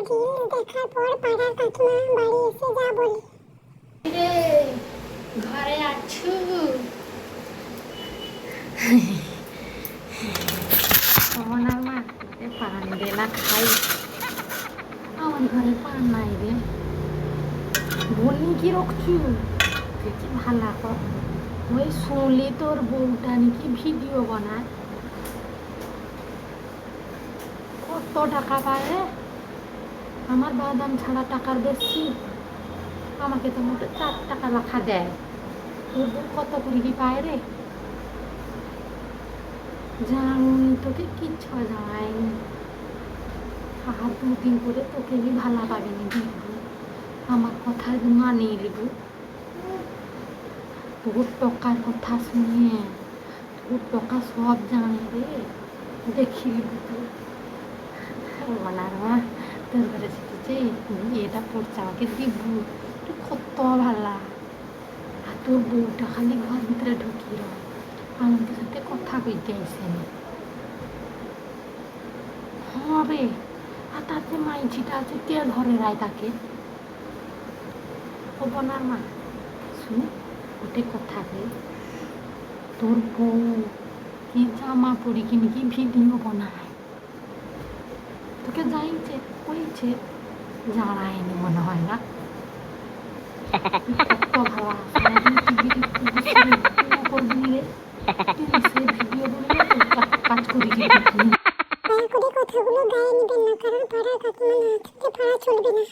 Reels দেখার পর পাড়ার কাকিমা বাড়ি এসে যা বলে, রে ঘরে আছো? আমার মা পান দেলা খাই, আমার ঘরে পান নাই রে। বলনি কি রকছু দেখি ভালো কর। ওই শুনলি তোর বউটা নাকি ভিডিও বানায়, কত টাকা পায় রে? আমার বাদাম ছাড়া টাকার বেশি, আমাকে তো মোটে 4 টাকা রাখা দেয়। তোর বউ কত করে কি পায় রে? জানি তোকে কিচ্ছু যায়নি, আর 2 দিন করে তোকে কি ভালো পাবিনি দেখবো, আমার কথা মানিয়ে নিব। তোর টাকার কথা শুনে তোর টাকা সব জানে রে, দেখি নিব তুই। বলার মা তোর ঘরে শিখেছে এটা পড়ছে, আমাকে দিব, তুই কত ভালা। আর তোর বউটা খালি ঘর ভিতরে ঢুকিয়ে রয়, আমাদের সাথে কথা কইতে আইসেনি। হবে আর তার যে মাইছিটা আছে কে ঘরে রায় তাকে? ও বনার মা শুন, ওটে কথা কে তোর বউ কি জামা পরি কিনে কি ভিডিও বানায়, তোকে যাইছে কইছে জানায়নি মনে হয় না। কত ভালো সারাদিন টিভি করবি রে, সে ভিডিও বানিয়ে কাজ করি কি দয়া করে কথাগুলো গায়ে নেবেন না, কারণ পাড়ার কাকিমা না থাকলে পাড়া চলবে না।